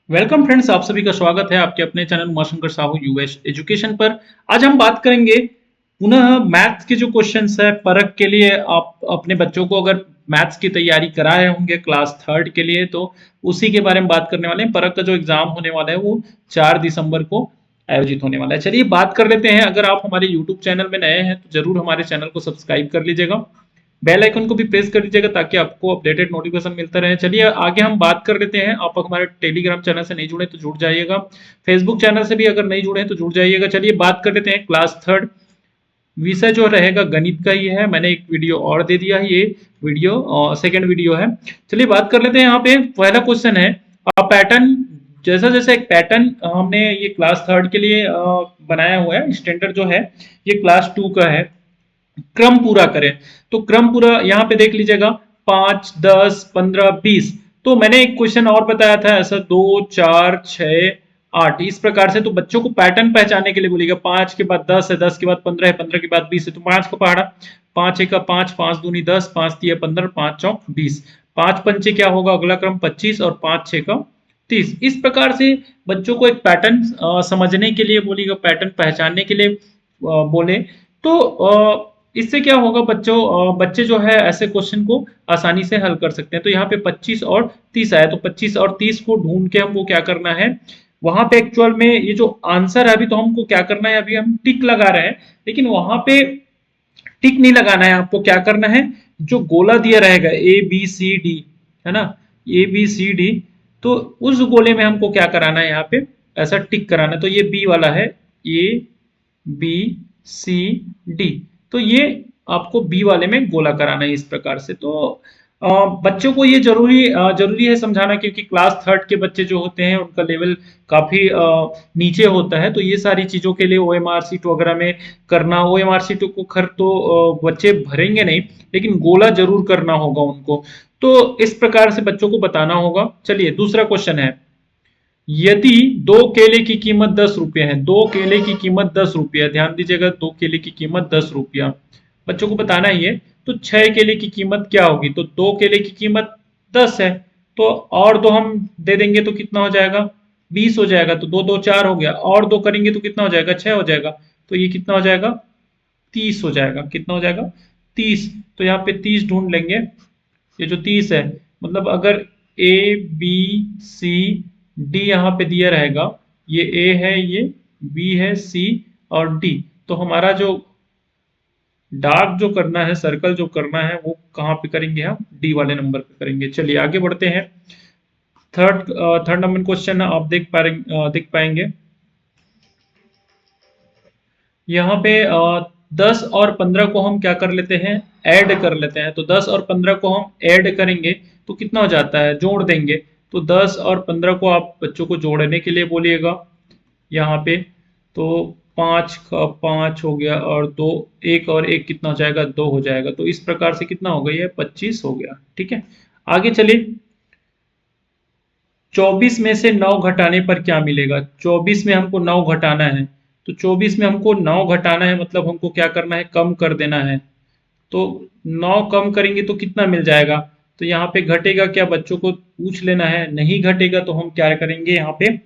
Welcome friends, आप सभी का स्वागत है आपके अपने channel Umashankar Sahu US education पर। आज हम बात करेंगे पुनः मैथ्स के जो क्वेश्चंस है परख के लिए। आप अपने बच्चों को अगर मैथ्स की तैयारी कराए होंगे क्लास थर्ड के लिए तो उसी के बारे में बात करने वाले हैं। परख का जो एग्जाम होने वाला है वो 4 दिसंबर को आयोजित होने वाला है। चलिए बात कर लेते हैं। अगर आप हमारे यूट्यूब चैनल में नए हैं तो जरूर हमारे चैनल को सब्सक्राइब कर लीजिएगा, बेल आइकन को भी प्रेस कर दीजिएगा ताकि आपको अपडेटेड नोटिफिकेशन मिलता रहे। चलिए आगे हम बात कर लेते हैं। आप हमारे टेलीग्राम चैनल से नहीं जुड़े तो जुड़ जाइएगा, फेसबुक चैनल से भी अगर नहीं जुड़े हैं तो जुड़ जाइएगा। चलिए बात कर लेते हैं। क्लास थर्ड विषय जो रहेगा गणित का ही है। मैंने एक वीडियो और दे दिया है, ये वीडियो सेकेंड वीडियो है। चलिए बात कर लेते हैं। यहाँ पे पहला क्वेश्चन है पैटर्न। जैसा जैसा एक पैटर्न हमने ये क्लास थर्ड के लिए बनाया हुआ है, स्टैंडर्ड जो है ये क्लास टू का है। क्रम पूरा करें तो क्रम पूरा यहाँ पे देख लीजिएगा 5, 10, 15, 20। तो मैंने एक क्वेश्चन और बताया था ऐसा 2, 4, 6, 8 इस प्रकार से। तो बच्चों को पैटर्न पहचानने के लिए बोलिएगा 5 के बाद 10 है, 10 के बाद 15 है, 15 के बाद 20 है। तो 5 को पढ़ा, 5 एक 5, 5 दूनी 10, 5 तिया 15, 5 चौक 20, 5 पंचे क्या होगा अगला क्रम 25 और 5 6 का 30। इस प्रकार से बच्चों को एक पैटर्न समझने के लिए बोलिएगा, पैटर्न पहचानने के लिए बोले तो इससे क्या होगा बच्चे जो है ऐसे क्वेश्चन को आसानी से हल कर सकते हैं। तो यहाँ पे 25 और 30 आया, तो 25 और 30 को ढूंढ के हमको क्या करना है वहां पे एक्चुअल में ये जो आंसर है अभी तो हमको क्या करना है, अभी हम टिक लगा रहे हैं लेकिन वहां पे टिक नहीं लगाना है। आपको क्या करना है, जो गोला दिया रहेगा ABCD है ना, ABCD, तो उस गोले में हमको क्या कराना है यहाँ पे ऐसा टिक कराना है। तो ये बी वाला है, ABCD, तो ये आपको बी वाले में गोला कराना है इस प्रकार से। तो बच्चों को ये जरूरी है समझाना, क्योंकि क्लास थर्ड के बच्चे जो होते हैं उनका लेवल काफी नीचे होता है। तो ये सारी चीजों के लिए OMR शीट वगैरह में करना, OMR शीट को खर तो बच्चे भरेंगे नहीं लेकिन गोला जरूर करना होगा उनको। तो इस प्रकार से बच्चों को बताना होगा। चलिए दूसरा क्वेश्चन है, यदि 2 केले की कीमत 10 रुपये है, 2 केले की कीमत 10 रुपया, ध्यान दीजिएगा 2 केले की कीमत 10 रुपया बच्चों को बताना ही है। तो 6 केले की कीमत क्या होगी, तो 2 केले की कीमत 10 है, तो और दो हम दे देंगे तो कितना हो जाएगा 20 हो जाएगा। तो 2 2 4 हो गया, और दो करेंगे तो कितना हो जाएगा 6 हो जाएगा। तो ये कितना हो जाएगा 30 हो जाएगा। कितना हो जाएगा 30। तो यहाँ पे 30 ढूंढ लेंगे। ये जो 30 है मतलब अगर ABCD यहाँ पे दिया रहेगा, ये A है, ये B है, C और D, तो हमारा जो डार्क जो करना है, सर्कल जो करना है वो कहाँ पे करेंगे, हम D वाले नंबर पे करेंगे। चलिए आगे बढ़ते हैं। थर्ड थर्ड नंबर क्वेश्चन आप देख पाएंगे यहाँ पे 10 और 15 को हम क्या कर लेते हैं, ऐड कर लेते हैं। तो 10 और 15 को हम ऐड करेंगे तो कितना हो जाता है, जोड़ देंगे। तो 10 और 15 को आप बच्चों को जोड़ने के लिए बोलिएगा यहाँ पे। तो 5 का 5 हो गया और दो, एक और एक कितना हो जाएगा 2 हो जाएगा। तो इस प्रकार से कितना हो गया, 25 हो गया। ठीक है, आगे चलिए। 24 में से 9 घटाने पर क्या मिलेगा, 24 में हमको 9 घटाना है। तो 24 में हमको 9 घटाना है मतलब हमको क्या करना है, कम कर देना है। तो 9 कम करेंगे तो कितना मिल जाएगा। तो यहाँ पे घटेगा क्या, बच्चों को पूछ लेना है। नहीं घटेगा तो हम क्या करेंगे, यहाँ पे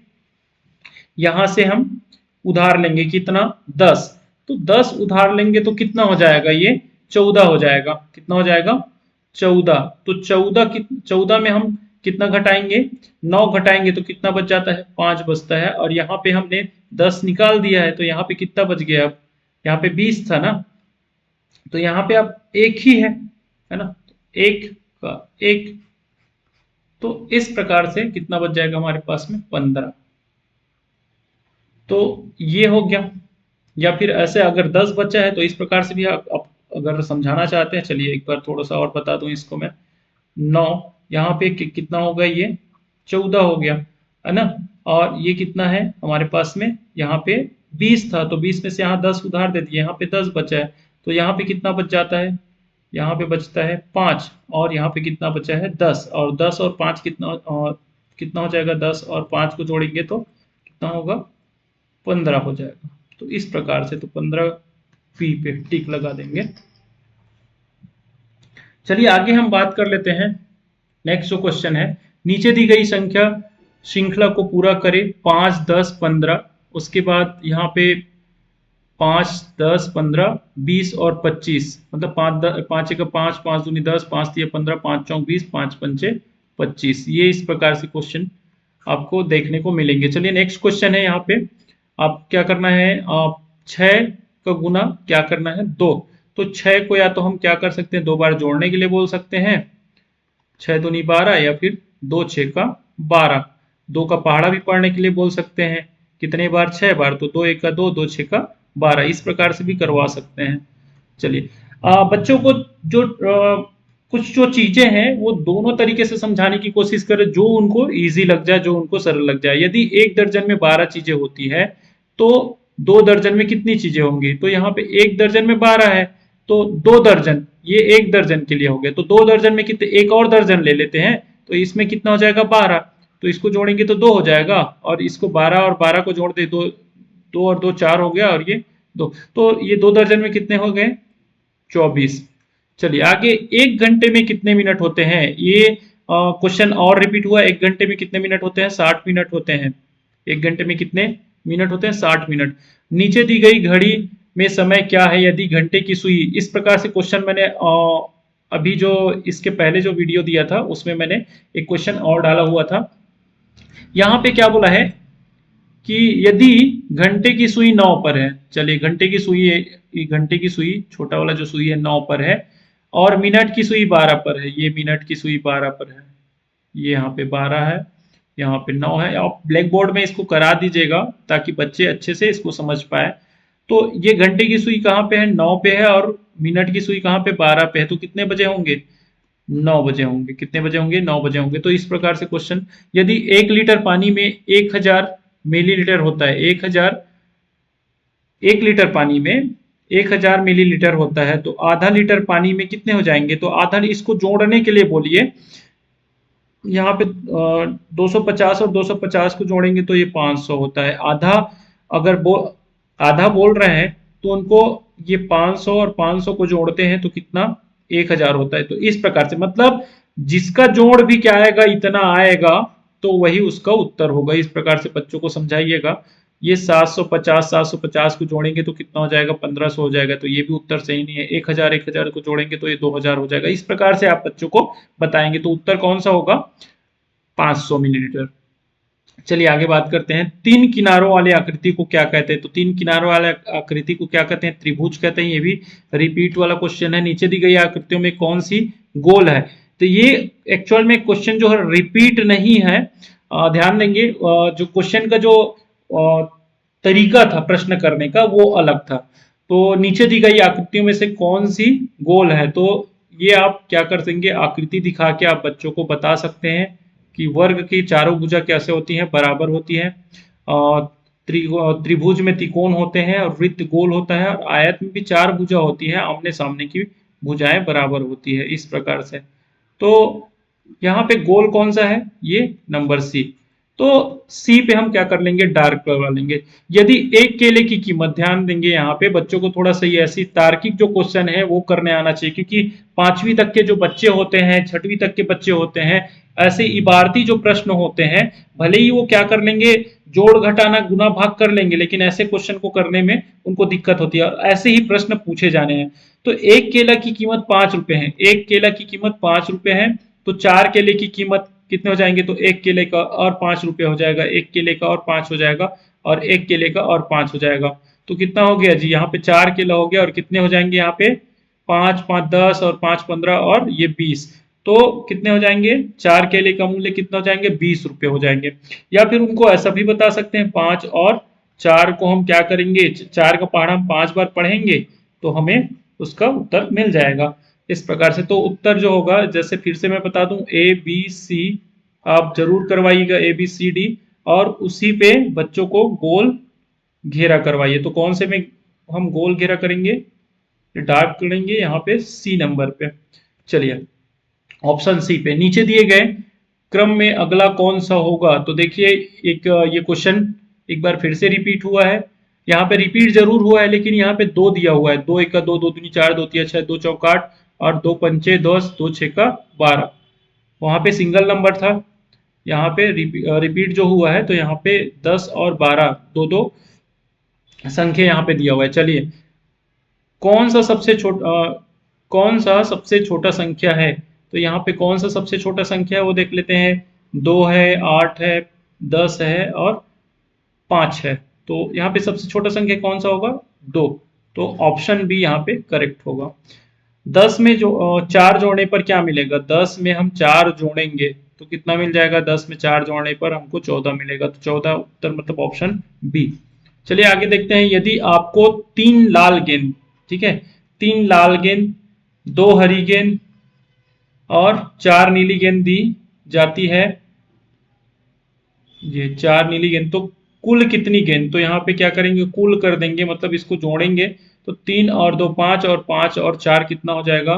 यहाँ से हम उधार लेंगे कितना 10। तो 10 उधार लेंगे तो कितना हो जाएगा, ये 14 हो जाएगा। कितना हो जाएगा 14। तो 14 में हम कितना घटाएंगे, 9 घटाएंगे तो कितना बच जाता है, 5 बचता है। और यहाँ पे हमने 10 निकाल दिया है तो यहाँ पे कितना बच गया, अब यहाँ पे 20 था ना, तो यहाँ पे अब एक ही है ना, एक का एक। तो इस प्रकार से कितना बच जाएगा हमारे पास में 15। तो ये हो गया। या फिर ऐसे अगर 10 बचा है तो इस प्रकार से भी आप अगर समझाना चाहते हैं। चलिए एक बार थोड़ा सा और बता दूं इसको मैं। 9 यहाँ पे कितना होगा, ये 14 हो गया है ना। और ये कितना है हमारे पास में, यहाँ पे 20 था तो 20 में से यहाँ 10 उधार दे दिए, यहाँ पे 10 बचा है। तो यहाँ पे कितना बच जाता है, यहाँ पे बचता है 5, और यहाँ पे कितना बचा है 10, और 10 और 5 कितना हो जाएगा, 10 और 5 को जोड़ेंगे तो कितना होगा 15 हो जाएगा। तो इस प्रकार से तो 15 पी पे टिक लगा देंगे। चलिए आगे हम बात कर लेते हैं। नेक्स्ट जो क्वेश्चन है, नीचे दी गई संख्या श्रृंखला को पूरा करें 5, 10, 15, उसके बाद यहाँ पे 5, 10, 15, 20 और 25, मतलब 5 एक 5, 5 दूनी 10, 5 तिया 15, 5 चौक 20, 5 पंचे 25। ये इस प्रकार से क्वेश्चन आपको देखने को मिलेंगे। चलिए नेक्स्ट क्वेश्चन है। यहाँ पे आप क्या करना है, आप 6 का गुना क्या करना है 2। तो 6 को या तो हम क्या कर सकते हैं, 2 बार जोड़ने के लिए बोल सकते हैं, 6 दूनी 12, या फिर 2 6 का 12, 2 का पहाड़ा भी पढ़ने के लिए बोल सकते हैं। कितने बार, 6 बार, तो 2 1 का 2, 2 6 का 12, इस प्रकार से भी करवा सकते हैं। चलिए बच्चों को जो कुछ जो चीजें हैं वो दोनों तरीके से समझाने की कोशिश करें, जो उनको इजी लग जाए, जो उनको सरल लग जाए। यदि एक दर्जन में 12 चीजें होती है तो 2 दर्जन में कितनी चीजें होंगी, तो यहाँ पे एक दर्जन में 12 है तो 2 दर्जन, ये एक दर्जन के लिए हो गया, तो 2 दर्जन में कितने, एक और दर्जन ले लेते हैं, तो इसमें कितना हो जाएगा 12, तो इसको जोड़ेंगे तो 2 हो जाएगा, और इसको 12 और 12 को जोड़ दे, 2 2 और 2 4 हो गया, और ये 2, तो ये 2 दर्जन में कितने हो गए 24। चलिए आगे, 1 घंटे में कितने मिनट होते हैं, ये क्वेश्चन और रिपीट हुआ। 1 घंटे में कितने मिनट होते हैं, 60 मिनट होते हैं। 1 घंटे में कितने मिनट होते हैं, 60 मिनट। नीचे दी गई घड़ी में समय क्या है यदि घंटे की सुई, इस प्रकार से क्वेश्चन मैंने अभी जो इसके पहले जो वीडियो दिया था उसमें मैंने एक क्वेश्चन और डाला हुआ था। यहाँ पे क्या बोला है कि यदि घंटे की सुई 9 पर है, चलिए घंटे की सुई है, घंटे की सुई छोटा वाला जो सुई है 9 पर है, और मिनट की सुई 12 पर है, ये मिनट की सुई 12 पर है, ये यहाँ पे 12 है, यहाँ पे 9 है। आप ब्लैक बोर्ड में इसको करा दीजिएगा ताकि बच्चे अच्छे से इसको समझ पाए। तो ये घंटे की सुई कहाँ पे है, 9 पे है, और मिनट की सुई कहाँ पे, 12 पे है, तो कितने बजे होंगे, 9 बजे होंगे। कितने बजे होंगे, 9 बजे होंगे। तो इस प्रकार से क्वेश्चन, यदि 1 लीटर पानी में 1000 मिलीलीटर होता है, 1 लीटर पानी में 1000 मिलीलीटर होता है, तो आधा लीटर पानी में कितने हो जाएंगे, तो आधा, इसको जोड़ने के लिए बोलिए, यहाँ पे 250 और 250 को जोड़ेंगे तो ये 500 होता है। आधा, अगर आधा बोल रहे हैं तो उनको ये 500 और 500 को जोड़ते हैं तो कितना, 1000 होता है। तो इस प्रकार से, मतलब जिसका जोड़ भी क्या आएगा, इतना आएगा, तो वही उसका उत्तर होगा। इस प्रकार से बच्चों को समझाइएगा। ये 750 को जोड़ेंगे तो कितना हो जाएगा, 1500 हो जाएगा, तो ये भी उत्तर सही नहीं है। 1000 को जोड़ेंगे तो ये 2000 हो जाएगा। इस प्रकार से आप बच्चों को बताएंगे, तो उत्तर कौन सा होगा, 500 मिलीलीटर। चलिए आगे बात करते हैं, 3 किनारों वाले आकृति को क्या कहते हैं, तो 3 किनारों वाले आकृति को क्या कहते हैं, त्रिभुज कहते हैं। ये भी रिपीट वाला क्वेश्चन है। नीचे दी गई आकृतियों में कौन सी गोल है, तो ये एक्चुअल में क्वेश्चन जो है रिपीट नहीं है, ध्यान देंगे। जो क्वेश्चन का जो तरीका था प्रश्न करने का वो अलग था। तो नीचे दी गई आकृतियों में से कौन सी गोल है, तो ये आप क्या कर देंगे, आकृति दिखा के आप बच्चों को बता सकते हैं कि वर्ग की चारों भुजा कैसे होती हैं, बराबर होती हैं। त्रिभुज में त्रिकोण होते हैं, और वृत्त गोल होता है, और आयत में भी 4 भुजा होती है, आमने सामने की भुजाएं बराबर होती है, इस प्रकार से। तो यहाँ पे गोल कौन सा है, ये नंबर सी। तो सी पे हम क्या कर लेंगे, डार्क करवा लेंगे। यदि एक केले की कीमत, ध्यान देंगे यहाँ पे बच्चों को थोड़ा सा, ऐसी तार्किक जो क्वेश्चन है वो करने आना चाहिए, क्योंकि 5वीं तक के जो बच्चे होते हैं, 6वीं तक के बच्चे होते हैं, ऐसे इबारती जो प्रश्न होते हैं, भले ही वो क्या कर लेंगे, जोड़ घटाना गुना भाग कर लेंगे, लेकिन ऐसे क्वेश्चन को करने में उनको दिक्कत होती है, और ऐसे ही प्रश्न पूछे जाने हैं। तो एक केला की कीमत 5 रुपए है, एक केला की कीमत 5 रुपए है, तो 4 केले की कीमत कितने हो जाएंगे, तो एक केले का और 5 रुपए हो जाएगा, एक केले का और 5 हो जाएगा, और एक केले का और 5 हो जाएगा। तो कितना हो गया जी, यहाँ पे 4 केला हो गया, और कितने हो जाएंगे यहाँ पे, 5 5 10 और 5 15 और ये 20, तो कितने हो जाएंगे, 4 केले का मूल्य कितना हो जाएंगे, 20 रुपए हो जाएंगे। या फिर उनको ऐसा भी बता सकते हैं, 5 और 4 को हम क्या करेंगे, 4 का पहाड़ा हम 5 बार पढ़ेंगे तो हमें उसका उत्तर मिल जाएगा। इस प्रकार से तो उत्तर जो होगा, जैसे फिर से मैं बता दूं, ए बी सी आप जरूर करवाइएगा, ए बी सी डी, और उसी पे बच्चों को गोल घेरा करवाइए। तो कौन से में हम गोल घेरा करेंगे, डार्क करेंगे यहाँ पे सी नंबर पे। चलिए ऑप्शन सी पे, नीचे दिए गए क्रम में अगला कौन सा होगा, तो देखिए एक ये क्वेश्चन एक बार फिर से रिपीट हुआ है। यहाँ पे रिपीट जरूर हुआ है, लेकिन यहाँ पे 2 दिया हुआ है, 2 1 का 2, 2 दूनी 4, 2 तिया 6, 2 चौक 8, और 2 पंचे 10, 2 6 का 12। वहां पे सिंगल नंबर था, यहाँ पे रिपीट जो हुआ है तो यहाँ पे 10 और 12 दो दो संख्या यहाँ पे दिया हुआ है। चलिए कौन सा सबसे छोटा कौन सा सबसे छोटा संख्या है, तो यहाँ पे कौन सा सबसे छोटा संख्या है वो देख लेते हैं। 2 है, 8 है, 10 है और 5 है। तो यहाँ पे सबसे छोटा संख्या कौन सा होगा? 2। तो ऑप्शन बी यहाँ पे करेक्ट होगा। 10 में जो 4 जोड़ने पर क्या मिलेगा? 10 में हम 4 जोड़ेंगे तो कितना मिल जाएगा? 10 में 4 जोड़ने पर हमको 14 मिलेगा। तो 14 उत्तर मतलब ऑप्शन बी। चलिए आगे देखते हैं। यदि आपको 3 लाल गेंद, ठीक है, 3 लाल गेंद, 2 हरी गेंद और 4 नीली गेंद दी जाती है, ये 4 नीली गेंद, तो कुल कितनी गेंद? तो यहाँ पे क्या करेंगे? कुल कर देंगे, मतलब इसको जोड़ेंगे तो 3 और 2 5 और 5 और 4 कितना हो जाएगा?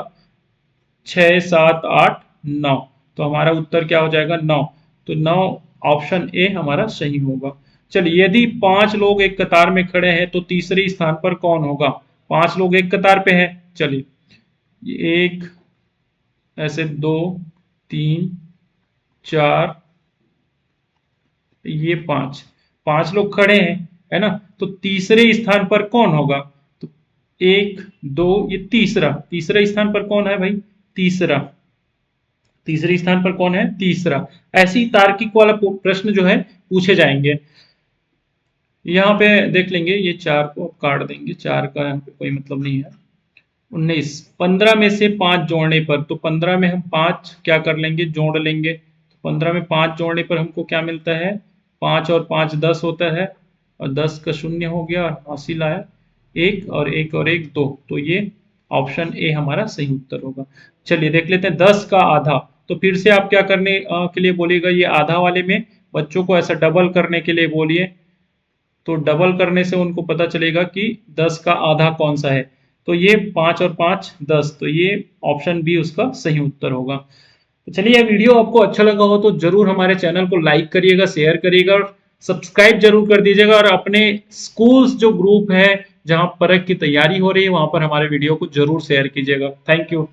6 7 8 9। तो हमारा उत्तर क्या हो जाएगा? 9। तो 9 ऑप्शन ए हमारा सही होगा। चलिए यदि 5 लोग एक कतार में खड़े हैं तो तीसरे स्थान पर कौन होगा? 5 लोग एक कतार पे हैं। चलिए एक, ऐसे 2 3 4, ये 5, 5 लोग खड़े हैं, है ना? तो तीसरे स्थान पर कौन होगा? तो 1 2, ये तीसरा, तीसरे स्थान पर कौन है भाई? तीसरा, तीसरे स्थान पर कौन है? तीसरा। ऐसे ही तार्किक वाला प्रश्न जो है पूछे जाएंगे। यहाँ पे देख लेंगे, ये 4 को काट देंगे, 4 का यहाँ पे कोई मतलब नहीं है। 19, 15 में से 5 जोड़ने पर, तो 15 में हम 5 क्या कर लेंगे? जोड़ लेंगे। तो 15 में 5 जोड़ने पर हमको क्या मिलता है? 5 और 5 10 होता है, और 10 का शून्य हो गया और हासिल आया 1 और 1 और 1 2। तो ये ऑप्शन ए हमारा सही उत्तर होगा। चलिए देख लेते हैं 10 का आधा। तो फिर से आप क्या करने के लिए बोलिएगा? ये आधा वाले में बच्चों को ऐसा डबल करने के लिए बोलिए, तो डबल करने से उनको पता चलेगा कि 10 का आधा कौन सा है। तो ये 5 और 5 10, तो ये ऑप्शन बी उसका सही उत्तर होगा। तो चलिए, यह वीडियो आपको अच्छा लगा हो तो जरूर हमारे चैनल को लाइक करिएगा, शेयर करिएगा और सब्सक्राइब जरूर कर दीजिएगा। और अपने स्कूल्स जो ग्रुप है जहां परख की तैयारी हो रही है वहां पर हमारे वीडियो को जरूर शेयर कीजिएगा। Thank you.